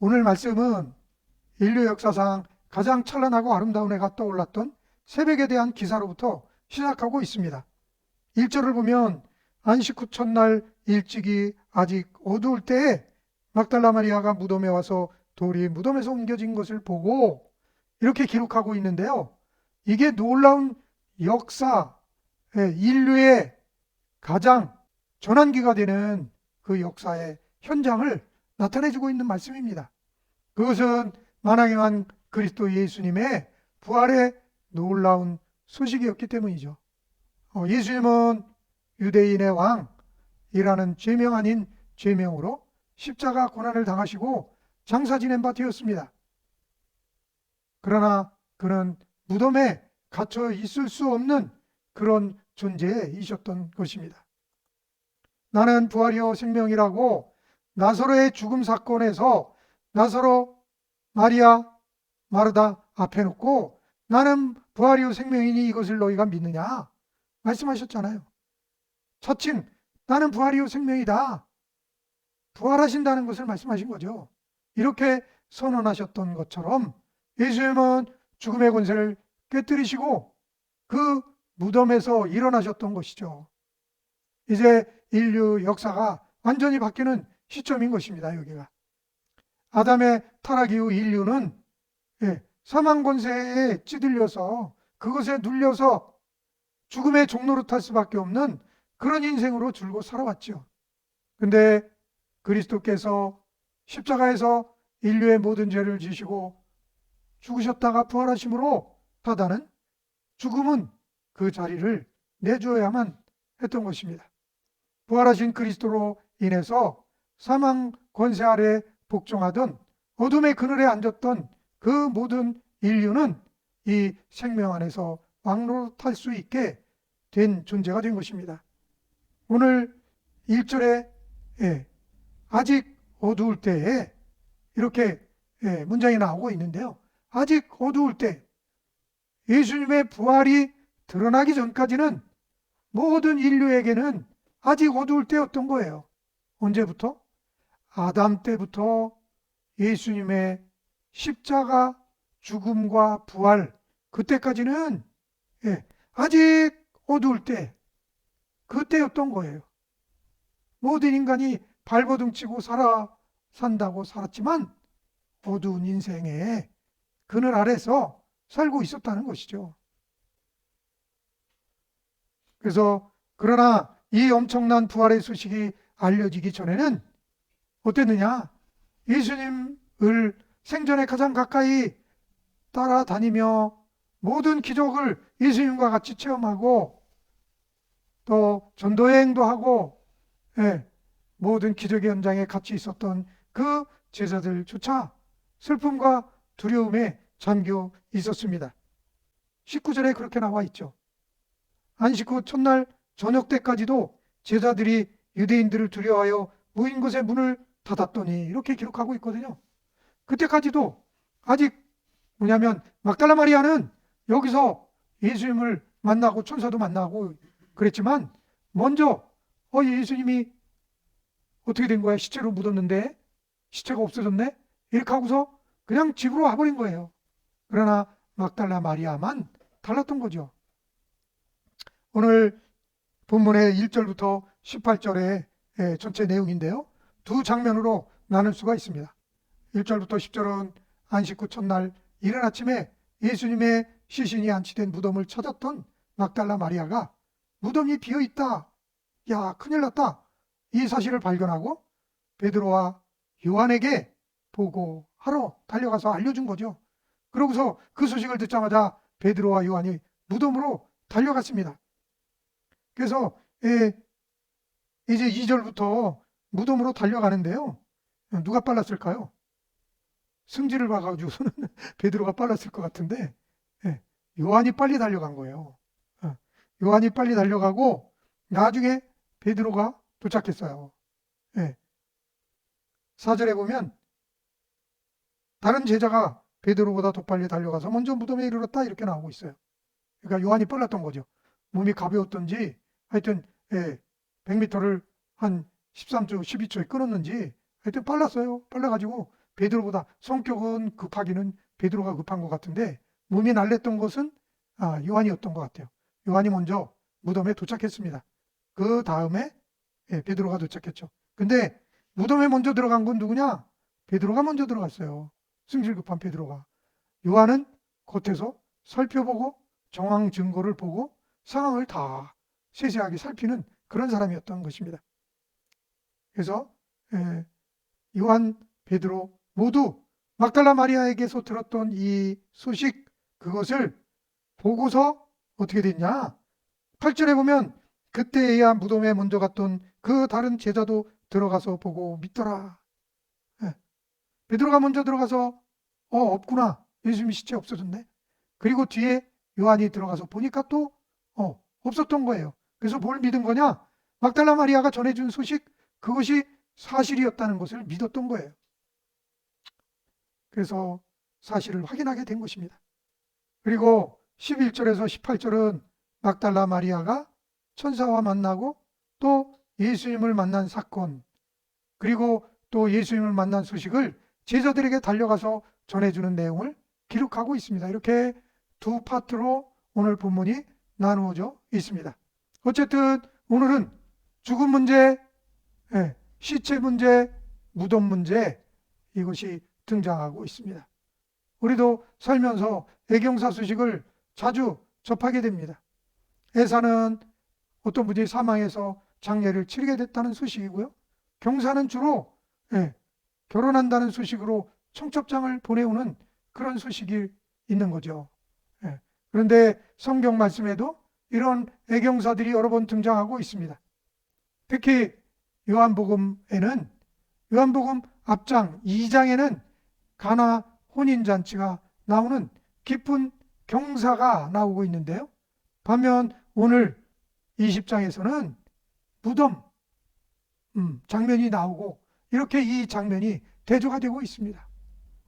오늘 말씀은 인류 역사상 가장 찬란하고 아름다운 해가 떠올랐던 새벽에 대한 기사로부터 시작하고 있습니다. 1절을 보면 안식 후 첫날 일찍이 아직 어두울 때에 막달라 마리아가 무덤에 와서 돌이 무덤에서 옮겨진 것을 보고 이렇게 기록하고 있는데요. 이게 놀라운 역사, 인류의 가장 전환기가 되는 그 역사의 현장을 나타내주고 있는 말씀입니다. 그것은 만왕의 그리스도 예수님의 부활의 놀라운 소식이었기 때문이죠. 예수님은 유대인의 왕이라는 죄명 아닌 죄명으로 십자가 고난을 당하시고 장사 지낸 바 되었습니다. 그러나 그는 무덤에 갇혀 있을 수 없는 그런 존재이셨던 것입니다. 나는 부활이요 생명이라고 나사로의 죽음 사건에서 나사로, 마리아, 마르다 앞에 놓고 나는 부활이요 생명이니 이것을 너희가 믿느냐 말씀하셨잖아요. 차츰 나는 부활이요 생명이다. 부활하신다는 것을 말씀하신 거죠. 이렇게 선언하셨던 것처럼 예수님은 죽음의 권세를 깨뜨리시고 그 무덤에서 일어나셨던 것이죠. 이제 인류 역사가 완전히 바뀌는 시점인 것입니다. 여기가 아담의 타락 이후 인류는 사망 권세에 찌들려서 그것에 눌려서 죽음의 종로로 탈 수밖에 없는 그런 인생으로 줄고 살아왔죠. 근데 그리스도께서 십자가에서 인류의 모든 죄를 지시고 죽으셨다가 부활하심으로 사단은 죽음은 그 자리를 내주어야만 했던 것입니다. 부활하신 그리스도로 인해서 사망 권세 아래 복종하던 어둠의 그늘에 앉았던 그 모든 인류는 이 생명 안에서 왕로로 탈 수 있게 된 존재가 된 것입니다. 오늘 1절에 아직 어두울 때에 이렇게 문장이 나오고 있는데요. 아직 어두울 때 예수님의 부활이 드러나기 전까지는 모든 인류에게는 아직 어두울 때였던 거예요. 언제부터? 아담 때부터 예수님의 십자가 죽음과 부활, 그때까지는 아직 어두울 때, 그때였던 거예요. 모든 인간이 발버둥 치고 산다고 살았지만 어두운 인생의 그늘 아래서 살고 있었다는 것이죠. 그래서 그러나 이 엄청난 부활의 소식이 알려지기 전에는 어땠느냐? 예수님을 생전에 가장 가까이 따라다니며 모든 기적을 예수님과 같이 체험하고 또 전도여행도 하고 모든 기적의 현장에 같이 있었던 그 제자들조차 슬픔과 두려움에 잠겨 있었습니다. 19절에 그렇게 나와 있죠. 안식 후 첫날 저녁 때까지도 제자들이 유대인들을 두려워하여 모인 곳에 문을 닫았더니 이렇게 기록하고 있거든요. 그때까지도 아직 뭐냐면 막달라 마리아는 여기서 예수님을 만나고 천사도 만나고 그랬지만 먼저 예수님이 어떻게 된 거야? 시체로 묻었는데 시체가 없어졌네? 이렇게 하고서 그냥 집으로 와버린 거예요. 그러나 막달라 마리아만 달랐던 거죠. 오늘 본문의 1절부터 18절의 전체 내용인데요. 두 장면으로 나눌 수가 있습니다. 1절부터 10절은 안식 후 첫날 이른 아침에 예수님의 시신이 안치된 무덤을 찾았던 막달라 마리아가 무덤이 비어있다. 야, 큰일 났다. 이 사실을 발견하고 베드로와 요한에게 보고하러 달려가서 알려준 거죠. 그러고서 그 소식을 듣자마자 베드로와 요한이 무덤으로 달려갔습니다. 그래서 이제 2절부터 무덤으로 달려가는데요. 누가 빨랐을까요? 승질을 봐가지고서는 베드로가 빨랐을 것 같은데 요한이 빨리 달려간 거예요. 요한이 빨리 달려가고 나중에 베드로가 도착했어요. 4절에 보면 다른 제자가 베드로보다 더 빨리 달려가서 먼저 무덤에 이르렀다 이렇게 나오고 있어요. 그러니까 요한이 빨랐던 거죠. 몸이 가벼웠던지 하여튼 100m를 한 13초, 12초에 끊었는지 하여튼 빨랐어요. 빨라가지고 베드로보다 성격은 급하기는 베드로가 급한 것 같은데 몸이 날랬던 것은 요한이었던 것 같아요. 요한이 먼저 무덤에 도착했습니다. 그 다음에 베드로가 도착했죠. 근데 무덤에 먼저 들어간 건 누구냐? 베드로가 먼저 들어갔어요. 승질 급한 베드로가. 요한은 겉에서 살펴보고 정황 증거를 보고 상황을 다 세세하게 살피는 그런 사람이었던 것입니다. 그래서 요한, 베드로 모두 막달라 마리아에게서 들었던 이 소식, 그것을 보고서 어떻게 됐냐? 8절에 보면 그때에야 무덤에 먼저 갔던 그 다른 제자도 들어가서 보고 믿더라. 베드로가 먼저 들어가서 없구나. 예수님이 시체 없어졌네. 그리고 뒤에 요한이 들어가서 보니까 또 없었던 거예요. 그래서 뭘 믿은 거냐? 막달라 마리아가 전해준 소식, 그것이 사실이었다는 것을 믿었던 거예요. 그래서 사실을 확인하게 된 것입니다. 그리고 11절에서 18절은 막달라 마리아가 천사와 만나고 또 예수님을 만난 사건, 그리고 또 예수님을 만난 소식을 제자들에게 달려가서 전해주는 내용을 기록하고 있습니다. 이렇게 두 파트로 오늘 본문이 나누어져 있습니다. 어쨌든 오늘은 죽음 문제, 시체 문제, 무덤 문제, 이것이 등장하고 있습니다. 우리도 살면서 애경사 소식을 자주 접하게 됩니다. 애사는 어떤 분이 사망해서 장례를 치르게 됐다는 소식이고요. 경사는 주로 결혼한다는 소식으로 청첩장을 보내오는 그런 소식이 있는 거죠. 그런데 성경 말씀에도 이런 애경사들이 여러 번 등장하고 있습니다. 특히 요한복음에는, 요한복음 앞장 2장에는 가나 혼인잔치가 나오는 깊은 경사가 나오고 있는데요. 반면 오늘 20장에서는 무덤 장면이 나오고, 이렇게 이 장면이 대조가 되고 있습니다.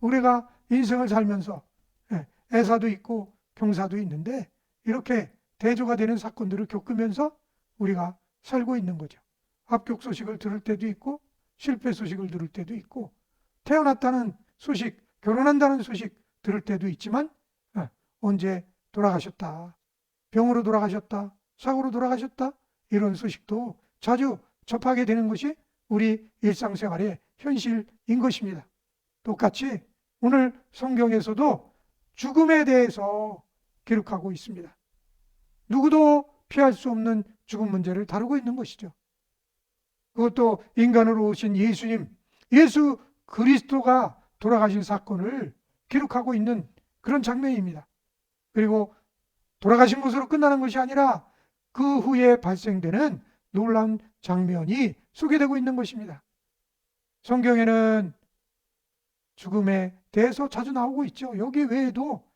우리가 인생을 살면서 애사도 있고 경사도 있는데 이렇게 대조가 되는 사건들을 겪으면서 우리가 살고 있는 거죠. 합격 소식을 들을 때도 있고 실패 소식을 들을 때도 있고 태어났다는 소식, 결혼한다는 소식 들을 때도 있지만 언제 돌아가셨다, 병으로 돌아가셨다, 사고로 돌아가셨다, 이런 소식도 자주 접하게 되는 것이 우리 일상생활의 현실인 것입니다. 똑같이 오늘 성경에서도 죽음에 대해서 기록하고 있습니다. 누구도 피할 수 없는 죽음 문제를 다루고 있는 것이죠. 그것도 인간으로 오신 예수님, 예수 그리스도가 돌아가신 사건을 기록하고 있는 그런 장면입니다. 그리고 돌아가신 것으로 끝나는 것이 아니라 그 후에 발생되는 놀라운 장면이 소개되고 있는 것입니다. 성경에는 죽음에 대해서 자주 나오고 있죠. 여기 외에도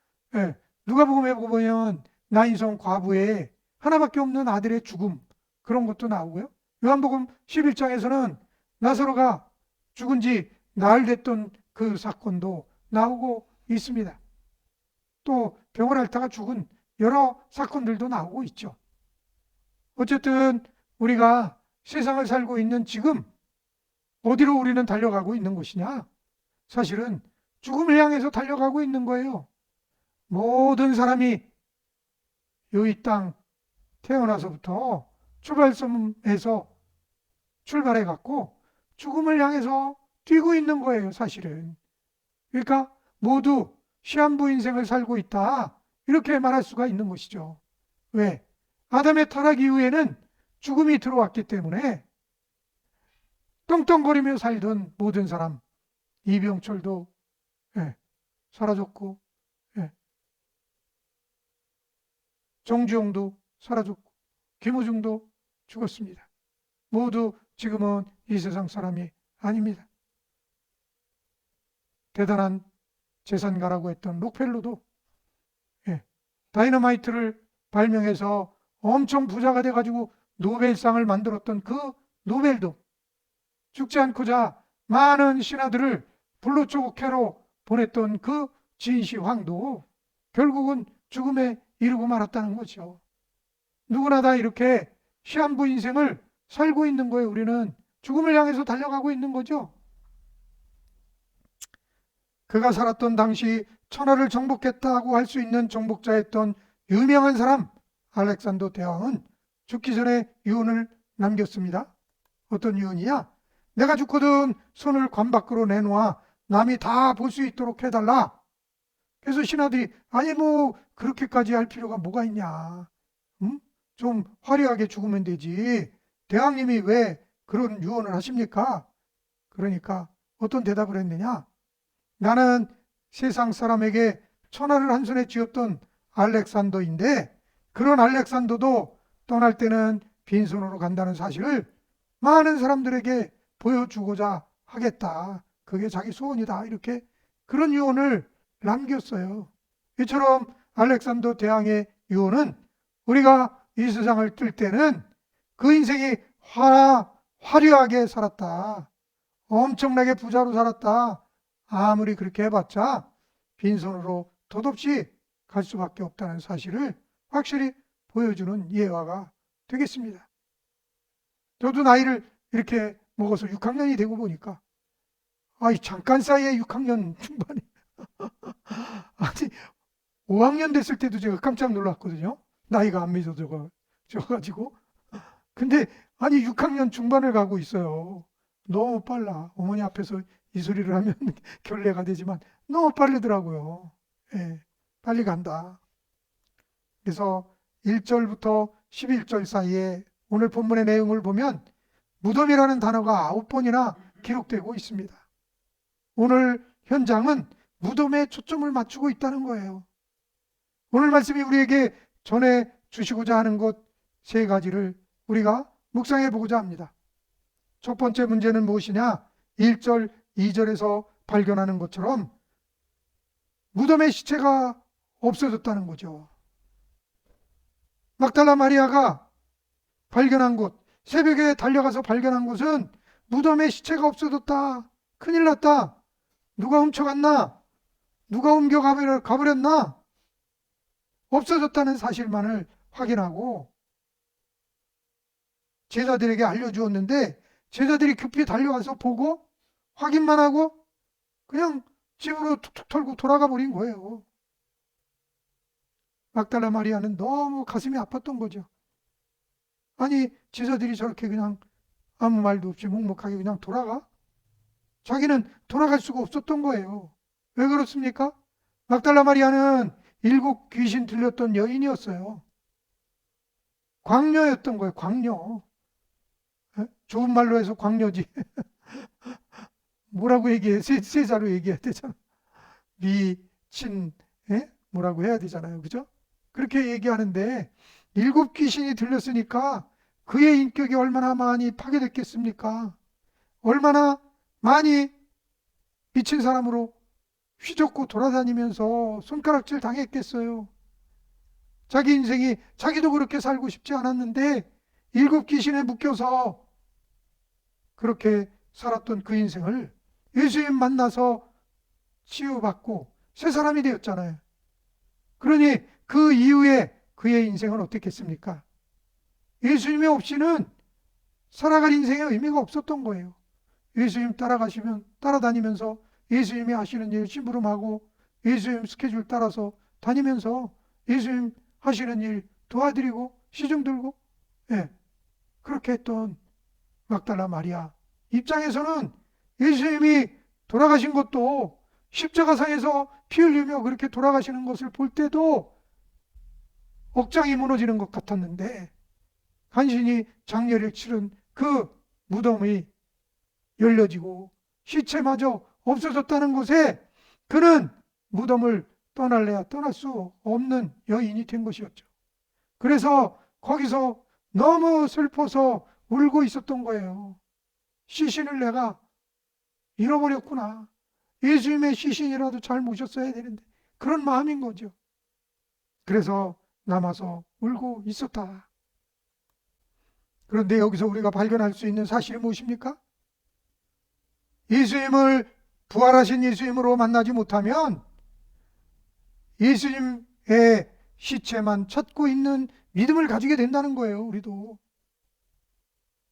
누가복음에 보면 나인성 과부의 하나밖에 없는 아들의 죽음, 그런 것도 나오고요. 요한복음 11장에서는 나사로가 죽은 지 나흘 됐던 그 사건도 나오고 있습니다. 또 병을 앓다가 죽은 여러 사건들도 나오고 있죠. 어쨌든 우리가 세상을 살고 있는 지금 어디로 우리는 달려가고 있는 것이냐? 사실은 죽음을 향해서 달려가고 있는 거예요. 모든 사람이 이 땅 태어나서부터 출발점에서 출발해 갖고 죽음을 향해서 뛰고 있는 거예요, 사실은. 그러니까 모두 시한부 인생을 살고 있다, 이렇게 말할 수가 있는 것이죠. 왜? 아담의 타락 이후에는 죽음이 들어왔기 때문에 떵떵거리며 살던 모든 사람, 이병철도 사라졌고, 정주영도 사라졌고, 김우중도 죽었습니다. 모두 지금은 이 세상 사람이 아닙니다. 대단한 재산가라고 했던 록펠러도 다이너마이트를 발명해서 엄청 부자가 돼가지고 노벨상을 만들었던 그 노벨도 죽지 않고자 많은 신하들을 불로초옥해로 보냈던 그 진시황도 결국은 죽음에 이르고 말았다는 거죠. 누구나 다 이렇게 시한부 인생을 살고 있는 거예요. 우리는 죽음을 향해서 달려가고 있는 거죠. 그가 살았던 당시 천하를 정복했다고 할 수 있는 정복자였던 유명한 사람 알렉산더 대왕은 죽기 전에 유언을 남겼습니다. 어떤 유언이야? 내가 죽거든 손을 관 밖으로 내놓아 남이 다 볼 수 있도록 해달라. 그래서 신하들이 아니 뭐 그렇게까지 할 필요가 뭐가 있냐. 좀 화려하게 죽으면 되지. 대왕님이 왜 그런 유언을 하십니까? 그러니까 어떤 대답을 했느냐? 나는 세상 사람에게 천하를 한 손에 쥐었던 알렉산더인데 그런 알렉산더도 떠날 때는 빈손으로 간다는 사실을 많은 사람들에게 보여주고자 하겠다. 그게 자기 소원이다. 이렇게 그런 유언을 남겼어요. 이처럼 알렉산더 대왕의 유언은 우리가 이 세상을 뜰 때는 그 인생이 화려하게 살았다. 엄청나게 부자로 살았다. 아무리 그렇게 해봤자 빈손으로 덧없이 갈 수밖에 없다는 사실을 확실히 보여주는 예화가 되겠습니다. 저도 나이를 이렇게 먹어서 6학년이 되고 보니까 잠깐 사이에 6학년 중반에 아니 5학년 됐을 때도 제가 깜짝 놀랐거든요. 나이가 안 믿어져가지고. 근데 아니 6학년 중반을 가고 있어요. 너무 빨라. 어머니 앞에서 이 소리를 하면 결례가 되지만 너무 빠르더라고요. 예, 빨리 간다. 그래서 1절부터 11절 사이에 오늘 본문의 내용을 보면 무덤이라는 단어가 9번이나 기록되고 있습니다. 오늘 현장은 무덤에 초점을 맞추고 있다는 거예요. 오늘 말씀이 우리에게 전해 주시고자 하는 것 세 가지를 우리가 묵상해 보고자 합니다. 첫 번째 문제는 무엇이냐? 1절, 2절에서 발견하는 것처럼 무덤의 시체가 없어졌다는 거죠. 막달라 마리아가 발견한 곳, 새벽에 달려가서 발견한 곳은 무덤의 시체가 없어졌다. 큰일 났다. 누가 훔쳐갔나? 누가 옮겨 가버렸나? 없어졌다는 사실만을 확인하고 제자들에게 알려주었는데 제자들이 급히 달려와서 보고 확인만 하고 그냥 집으로 툭툭 털고 돌아가 버린 거예요. 막달라 마리아는 너무 가슴이 아팠던 거죠. 아니 제자들이 저렇게 그냥 아무 말도 없이 묵묵하게 그냥 돌아가? 자기는 돌아갈 수가 없었던 거예요. 왜 그렇습니까? 막달라 마리아는 7 귀신 들렸던 여인이었어요. 광녀였던 거예요. 광녀. 좋은 말로 해서 광녀지. 뭐라고 얘기해? 세자로 얘기해야 되잖아. 미친, 뭐라고 해야 되잖아요. 그죠? 그렇게 얘기하는데 7 귀신이 들렸으니까 그의 인격이 얼마나 많이 파괴됐겠습니까? 얼마나 많이 미친 사람으로 휘젓고 돌아다니면서 손가락질 당했겠어요. 자기 인생이 자기도 그렇게 살고 싶지 않았는데 7 귀신에 묶여서 그렇게 살았던 그 인생을 예수님 만나서 치유받고 새 사람이 되었잖아요. 그러니 그 이후에 그의 인생은 어떻겠습니까? 예수님이 없이는 살아갈 인생의 의미가 없었던 거예요. 예수님 따라다니면서 예수님이 하시는 일 심부름하고 예수님 스케줄 따라서 다니면서 예수님 하시는 일 도와드리고 시중 들고 그렇게 했던 막달라 마리아 입장에서는 예수님이 돌아가신 것도 십자가상에서 피 흘리며 그렇게 돌아가시는 것을 볼 때도 억장이 무너지는 것 같았는데 간신히 장례를 치른 그 무덤이 열려지고 시체마저 없어졌다는 것에 그는 무덤을 떠날래야 떠날 수 없는 여인이 된 것이었죠. 그래서 거기서 너무 슬퍼서 울고 있었던 거예요. 시신을 내가 잃어버렸구나. 예수님의 시신이라도 잘 모셨어야 되는데 그런 마음인 거죠. 그래서 남아서 울고 있었다. 그런데 여기서 우리가 발견할 수 있는 사실이 무엇입니까? 예수님을 부활하신 예수님으로 만나지 못하면 예수님의 시체만 찾고 있는 믿음을 가지게 된다는 거예요. 우리도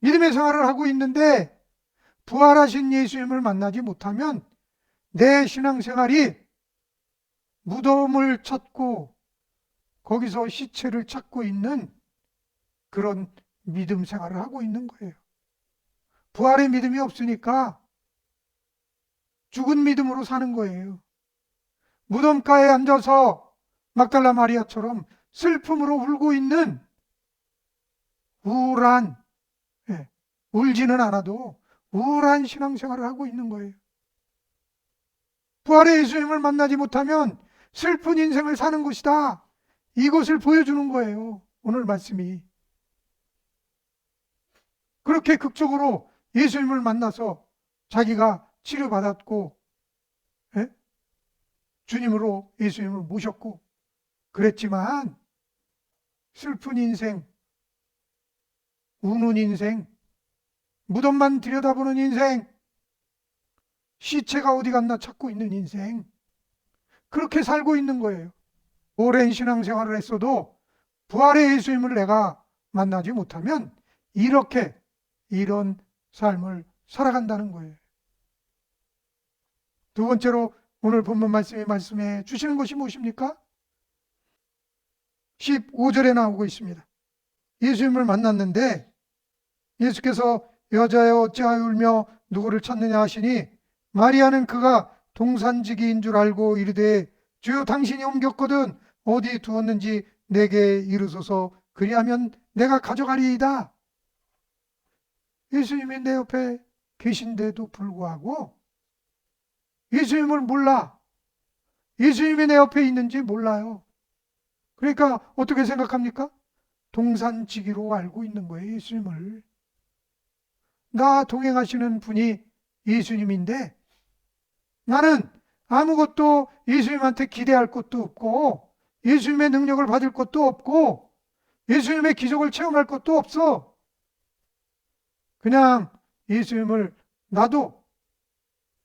믿음의 생활을 하고 있는데 부활하신 예수님을 만나지 못하면 내 신앙생활이 무덤을 찾고 거기서 시체를 찾고 있는 그런 믿음 생활을 하고 있는 거예요. 부활의 믿음이 없으니까 죽은 믿음으로 사는 거예요. 무덤가에 앉아서 막달라 마리아처럼 슬픔으로 울고 있는 우울한, 울지는 않아도 우울한 신앙생활을 하고 있는 거예요. 부활의 예수님을 만나지 못하면 슬픈 인생을 사는 것이다. 이것을 보여주는 거예요. 오늘 말씀이. 그렇게 극적으로 예수님을 만나서 자기가 치료받았고, 주님으로 예수님을 모셨고 그랬지만 슬픈 인생, 우는 인생, 무덤만 들여다보는 인생, 시체가 어디 갔나 찾고 있는 인생, 그렇게 살고 있는 거예요. 오랜 신앙생활을 했어도 부활의 예수님을 내가 만나지 못하면 이런 삶을 살아간다는 거예요. 두 번째로 오늘 본문 말씀이 말씀해 주시는 것이 무엇입니까? 15절에 나오고 있습니다. 예수님을 만났는데 예수께서 여자여 어찌하여 울며 누구를 찾느냐 하시니 마리아는 그가 동산지기인 줄 알고 이르되 주여 당신이 옮겼거든 어디 두었는지 내게 이르소서 그리하면 내가 가져가리이다. 예수님이 내 옆에 계신데도 불구하고 예수님을 몰라. 예수님이 내 옆에 있는지 몰라요. 그러니까 어떻게 생각합니까? 동산지기로 알고 있는 거예요. 예수님을. 나 동행하시는 분이 예수님인데 나는 아무것도 예수님한테 기대할 것도 없고 예수님의 능력을 받을 것도 없고 예수님의 기적을 체험할 것도 없어. 그냥 예수님을 나도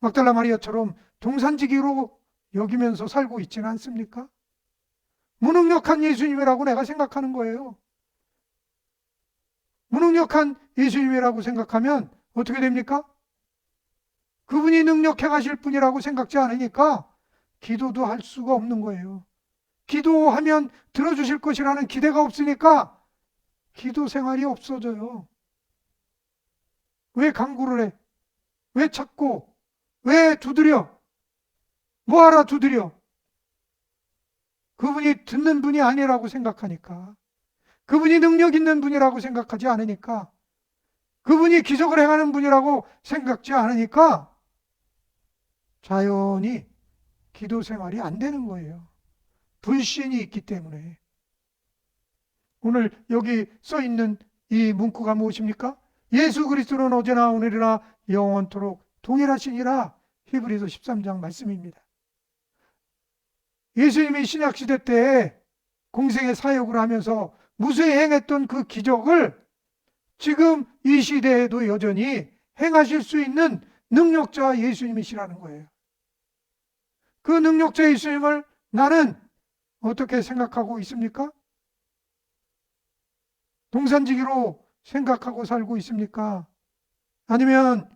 막달라 마리아처럼 동산지기로 여기면서 살고 있지는 않습니까? 무능력한 예수님이라고 내가 생각하는 거예요. 무능력한 예수님이라고 생각하면 어떻게 됩니까? 그분이 능력해 가실 분이라고 생각지 않으니까 기도도 할 수가 없는 거예요. 기도하면 들어주실 것이라는 기대가 없으니까 기도 생활이 없어져요. 왜 간구를 해? 왜 찾고? 왜 두드려? 뭐하러 두드려? 그분이 듣는 분이 아니라고 생각하니까, 그분이 능력 있는 분이라고 생각하지 않으니까, 그분이 기적을 행하는 분이라고 생각지 않으니까 자연히 기도 생활이 안 되는 거예요. 불신이 있기 때문에. 오늘 여기 써 있는 이 문구가 무엇입니까? 예수 그리스도는 어제나 오늘이나 영원토록 동일하시니라. 히브리서 13장 말씀입니다. 예수님이 신약시대 때 공생의 사역을 하면서 무수히 행했던 그 기적을 지금 이 시대에도 여전히 행하실 수 있는 능력자 예수님이시라는 거예요. 그 능력자 예수님을 나는 어떻게 생각하고 있습니까? 동산지기로 생각하고 살고 있습니까? 아니면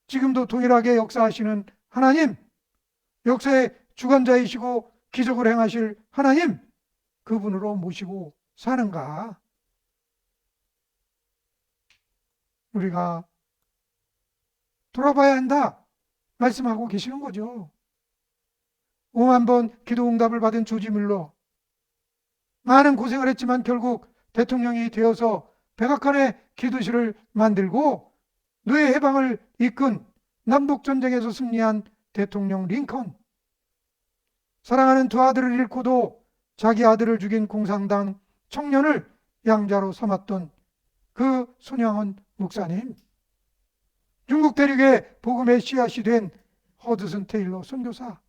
지금도 동일하게 역사하시는 하나님, 역사의 주관자이시고 기적을 행하실 하나님, 그분으로 모시고 사는가? 우리가 돌아봐야 한다 말씀하고 계시는 거죠. 5만 번 기도 응답을 받은 조지 밀러, 많은 고생을 했지만 결국 대통령이 되어서 백악관의 기도실을 만들고 노예 해방을 이끈 남북전쟁에서 승리한 대통령 링컨, 사랑하는 두 아들을 잃고도 자기 아들을 죽인 공산당 청년을 양자로 삼았던 그 손양원 목사님, 중국 대륙의 복음의 씨앗이 된 허드슨 테일러 선교사,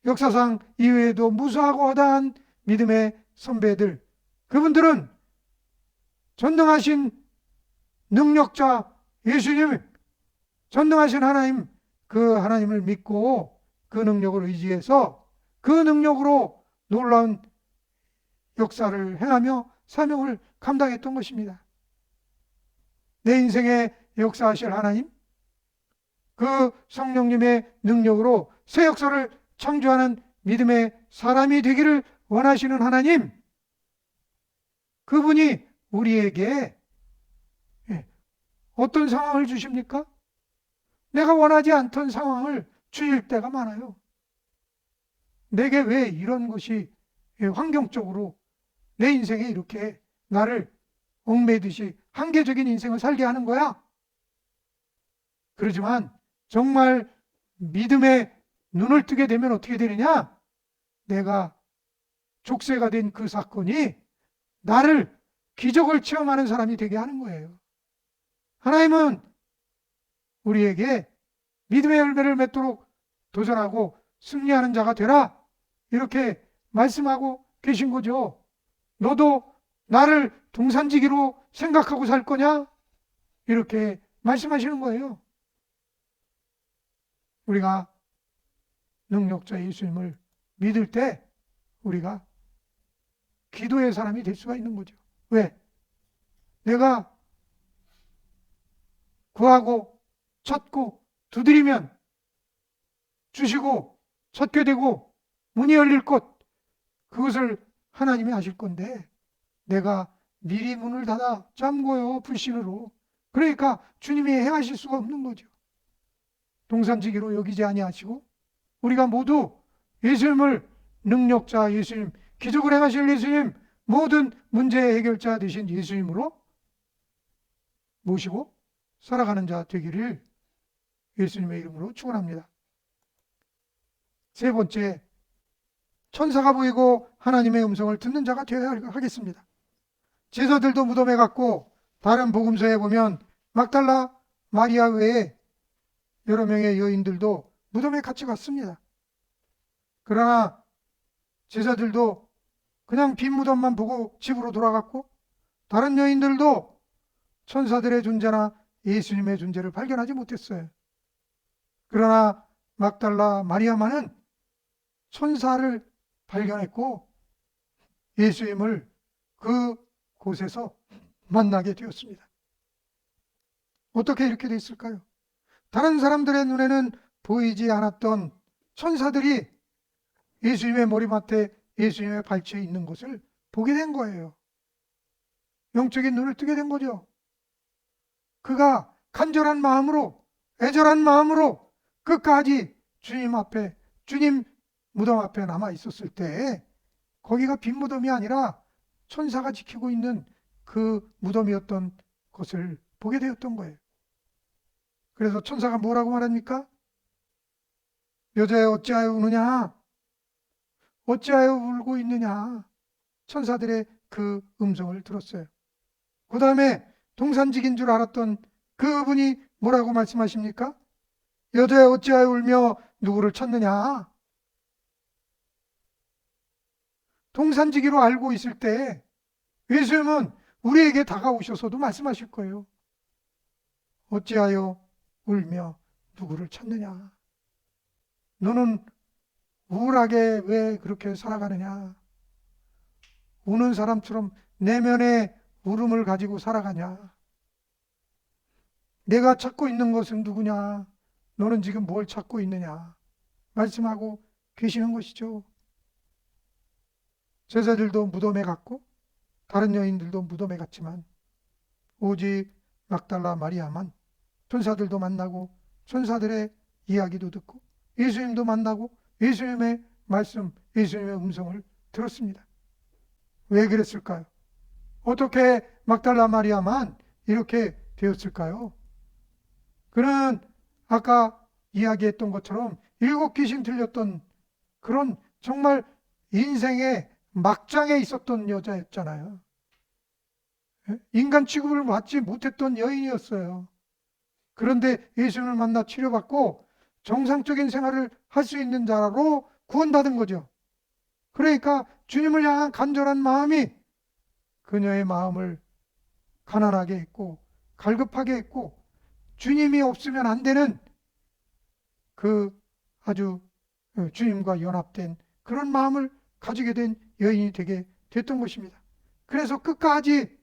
역사상 이외에도 무수하고 허다한 믿음의 선배들, 그분들은 전능하신 능력자 예수님, 전능하신 하나님, 그 하나님을 믿고 그 능력을 의지해서 그 능력으로 놀라운 역사를 행하며 사명을 감당했던 것입니다. 내 인생에 역사하실 하나님, 그 성령님의 능력으로 새 역사를 창조하는 믿음의 사람이 되기를 원하시는 하나님, 그분이 우리에게 어떤 상황을 주십니까? 내가 원하지 않던 상황을 주실 때가 많아요. 내게 왜 이런 것이 환경적으로 내 인생에 이렇게 나를 얽매듯이 한계적인 인생을 살게 하는 거야? 그러지만 정말 믿음의 눈을 뜨게 되면 어떻게 되느냐? 내가 족쇄가 된 그 사건이 나를 기적을 체험하는 사람이 되게 하는 거예요. 하나님은 우리에게 믿음의 열매를 맺도록 도전하고 승리하는 자가 되라, 이렇게 말씀하고 계신 거죠. 너도 나를 동산지기로 생각하고 살 거냐? 이렇게 말씀하시는 거예요. 우리가 능력자 예수님을 믿을 때 우리가 기도의 사람이 될 수가 있는 거죠. 왜? 내가 구하고 찾고 두드리면 주시고 찾게 되고 문이 열릴 것, 그것을 하나님이 하실 건데 내가 미리 문을 닫아 잠궈요, 불신으로. 그러니까 주님이 행하실 수가 없는 거죠. 동산지기로 여기지 아니하시고 우리가 모두 예수님을 능력자 예수님, 기적을 행하실 예수님, 모든 문제 해결자 되신 예수님으로 모시고 살아가는 자 되기를 예수님의 이름으로 축원합니다. 세 번째, 천사가 보이고 하나님의 음성을 듣는 자가 되어야 하겠습니다. 제자들도 무덤에 갔고 다른 복음서에 보면 막달라 마리아 외에 여러 명의 여인들도 무덤에 같이 갔습니다. 그러나 제자들도 그냥 빈 무덤만 보고 집으로 돌아갔고 다른 여인들도 천사들의 존재나 예수님의 존재를 발견하지 못했어요. 그러나 막달라 마리아만은 천사를 발견했고 예수님을 그 곳에서 만나게 되었습니다. 어떻게 이렇게 됐을까요? 다른 사람들의 눈에는 보이지 않았던 천사들이 예수님의 머리맡에 예수님의 발치에 있는 것을 보게 된 거예요. 영적인 눈을 뜨게 된 거죠. 그가 간절한 마음으로, 애절한 마음으로 끝까지 주님 앞에, 주님 무덤 앞에 남아 있었을 때 거기가 빈 무덤이 아니라 천사가 지키고 있는 그 무덤이었던 것을 보게 되었던 거예요. 그래서 천사가 뭐라고 말합니까? 여자여 어찌하여 우느냐? 어찌하여 울고 있느냐? 천사들의 그 음성을 들었어요. 그 다음에 동산직인 줄 알았던 그분이 뭐라고 말씀하십니까? 여자여 어찌하여 울며 누구를 찾느냐? 동산지기로 알고 있을 때 예수님은 우리에게 다가오셔서도 말씀하실 거예요. 어찌하여 울며 누구를 찾느냐? 너는 우울하게 왜 그렇게 살아가느냐? 우는 사람처럼 내면의 울음을 가지고 살아가냐? 내가 찾고 있는 것은 누구냐? 너는 지금 뭘 찾고 있느냐? 말씀하고 계시는 것이죠. 제자들도 무덤에 갔고 다른 여인들도 무덤에 갔지만 오직 막달라 마리아만 천사들도 만나고 천사들의 이야기도 듣고 예수님도 만나고 예수님의 말씀, 예수님의 음성을 들었습니다. 왜 그랬을까요? 어떻게 막달라 마리아만 이렇게 되었을까요? 그는 아까 이야기했던 것처럼 7 귀신 들렸던 그런 정말 인생의 막장에 있었던 여자였잖아요. 인간 취급을 받지 못했던 여인이었어요. 그런데 예수님을 만나 치료받고 정상적인 생활을 할 수 있는 자로 구원받은 거죠. 그러니까 주님을 향한 간절한 마음이 그녀의 마음을 가난하게 했고 갈급하게 했고 주님이 없으면 안 되는 그 아주 주님과 연합된 그런 마음을 가지게 된 여인이 되게 됐던 것입니다. 그래서 끝까지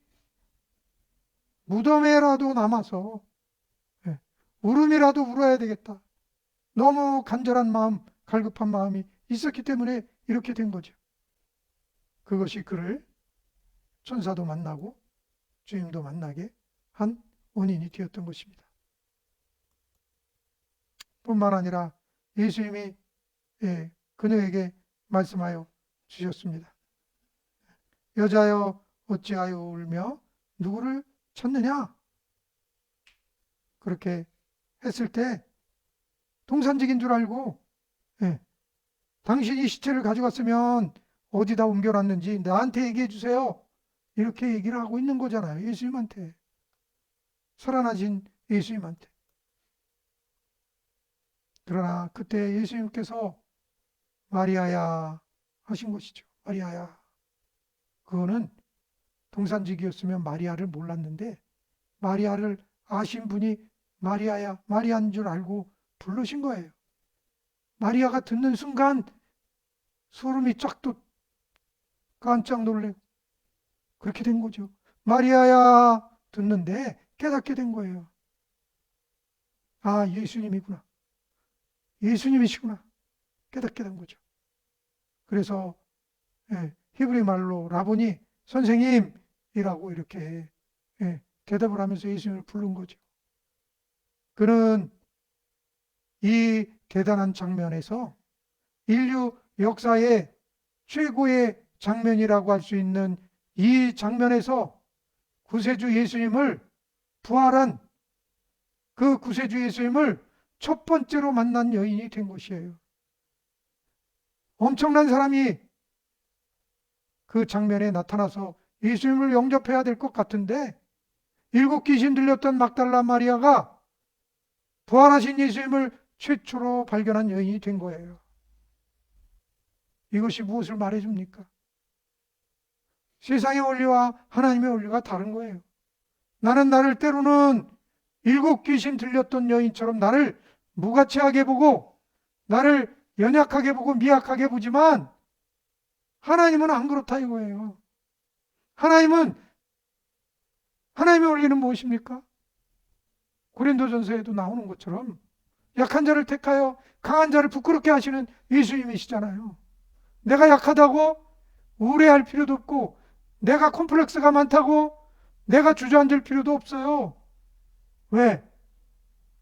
무덤에라도 남아서 울음이라도 울어야 되겠다. 너무 간절한 마음, 갈급한 마음이 있었기 때문에 이렇게 된 거죠. 그것이 그를 천사도 만나고 주님도 만나게 한 원인이 되었던 것입니다. 뿐만 아니라 예수님이 그녀에게 말씀하여 주셨습니다. 여자여 어찌하여 울며 누구를 찾느냐? 그렇게 했을 때 동산직인 줄 알고 당신이 시체를 가져갔으면 어디다 옮겨놨는지 나한테 얘기해 주세요. 이렇게 얘기를 하고 있는 거잖아요. 예수님한테. 살아나신 예수님한테. 그러나 그때 예수님께서 마리아야 하신 것이죠. 마리아야. 그거는 동산직이었으면 마리아를 몰랐는데 마리아를 아신 분이 마리아야, 마리아인 줄 알고 부르신 거예요. 마리아가 듣는 순간 소름이 쫙 돋, 깜짝 놀래고 그렇게 된 거죠. 마리아야 듣는데 깨닫게 된 거예요. 아, 예수님이구나. 예수님이시구나. 깨닫게 된 거죠. 그래서 히브리 말로 라보니 선생님이라고 이렇게 대답을 하면서 예수님을 부른 거죠. 그는 이 대단한 장면에서 인류 역사의 최고의 장면이라고 할 수 있는 이 장면에서 구세주 예수님을 부활한 그 구세주 예수님을 첫 번째로 만난 여인이 된 것이에요. 엄청난 사람이 그 장면에 나타나서 예수님을 영접해야 될 것 같은데 7 귀신 들렸던 막달라 마리아가 부활하신 예수님을 최초로 발견한 여인이 된 거예요. 이것이 무엇을 말해줍니까? 세상의 원리와 하나님의 원리가 다른 거예요. 나는 나를 때로는 7 귀신 들렸던 여인처럼 나를 무가치하게 보고 나를 연약하게 보고 미약하게 보지만 하나님은 안 그렇다 이거예요. 하나님의 원리는 무엇입니까? 고린도전서에도 나오는 것처럼 약한 자를 택하여 강한 자를 부끄럽게 하시는 예수님이시잖아요. 내가 약하다고 우울해할 필요도 없고 내가 콤플렉스가 많다고 내가 주저앉을 필요도 없어요. 왜?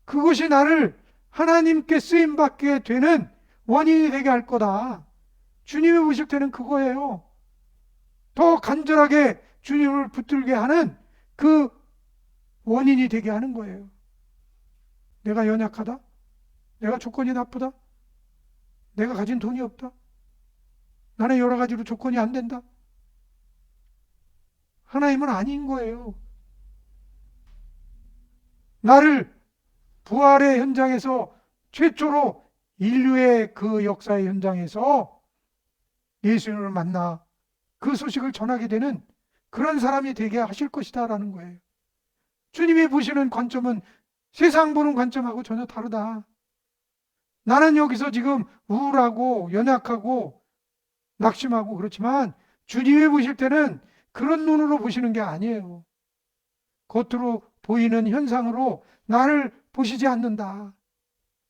그것이 나를 하나님께 쓰임받게 되는 원인이 되게 할 거다. 주님이 보실 때는 그거예요. 더 간절하게 주님을 붙들게 하는 그 원인이 되게 하는 거예요. 내가 연약하다? 내가 조건이 나쁘다? 내가 가진 돈이 없다? 나는 여러 가지로 조건이 안 된다? 하나님은 아닌 거예요. 나를 부활의 현장에서 최초로 인류의 그 역사의 현장에서 예수님을 만나 그 소식을 전하게 되는 그런 사람이 되게 하실 것이다 라는 거예요. 주님이 보시는 관점은 세상 보는 관점하고 전혀 다르다. 나는 여기서 지금 우울하고 연약하고 낙심하고 그렇지만 주님이 보실 때는 그런 눈으로 보시는 게 아니에요. 겉으로 보이는 현상으로 나를 보시지 않는다.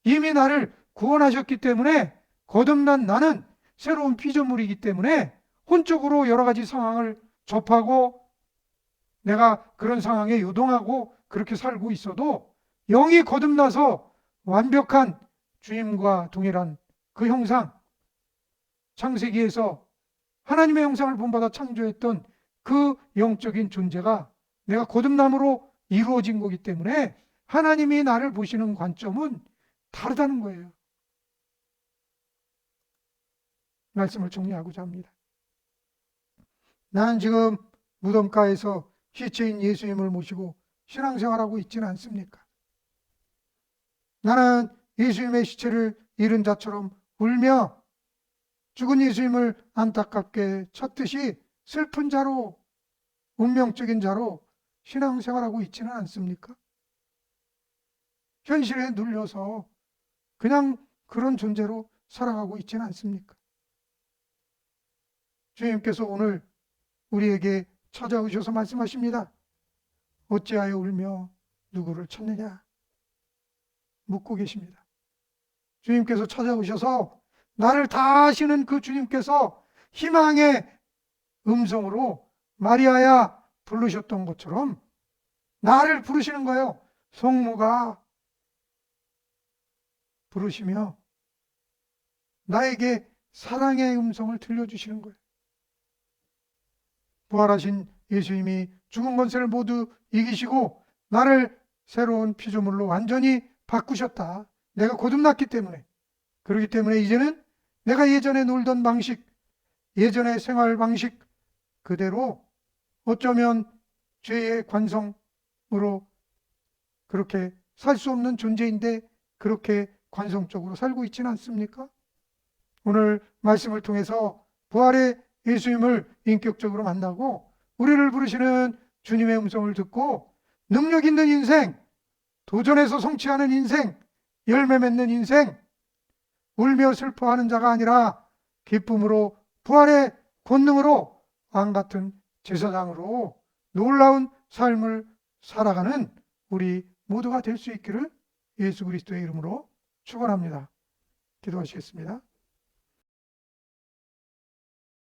이미 나를 구원하셨기 때문에 거듭난 나는 새로운 피조물이기 때문에 혼적으로 여러 가지 상황을 접하고 내가 그런 상황에 요동하고 그렇게 살고 있어도 영이 거듭나서 완벽한 주님과 동일한 그 형상, 창세기에서 하나님의 형상을 본받아 창조했던 그 영적인 존재가 내가 거듭남으로 이루어진 거기 때문에 하나님이 나를 보시는 관점은 다르다는 거예요. 말씀을 정리하고자 합니다. 나는 지금 무덤가에서 시체인 예수님을 모시고 신앙생활하고 있지는 않습니까? 나는 예수님의 시체를 잃은 자처럼 울며 죽은 예수님을 안타깝게 찾듯이 슬픈 자로, 운명적인 자로 신앙생활하고 있지는 않습니까? 현실에 눌려서 그냥 그런 존재로 살아가고 있지는 않습니까? 주님께서 오늘 우리에게 찾아오셔서 말씀하십니다. 어찌하여 울며 누구를 찾느냐? 묻고 계십니다. 주님께서 찾아오셔서 나를 다 아시는 그 주님께서 희망의 음성으로 마리아야 부르셨던 것처럼 나를 부르시는 거예요. 성모가 부르시며 나에게 사랑의 음성을 들려주시는 거예요. 부활하신 예수님이 죽은 권세를 모두 이기시고 나를 새로운 피조물로 완전히 바꾸셨다. 내가 거듭났기 때문에. 그렇기 때문에 이제는 내가 예전에 놀던 방식, 예전의 생활 방식 그대로 어쩌면 죄의 관성으로 그렇게 살 수 없는 존재인데 그렇게 관성적으로 살고 있지는 않습니까? 오늘 말씀을 통해서 부활의 예수님을 인격적으로 만나고 우리를 부르시는 주님의 음성을 듣고 능력 있는 인생, 도전해서 성취하는 인생, 열매 맺는 인생, 울며 슬퍼하는 자가 아니라 기쁨으로 부활의 권능으로 왕같은 제사장으로 놀라운 삶을 살아가는 우리 모두가 될 수 있기를 예수 그리스도의 이름으로 축원합니다. 기도하시겠습니다.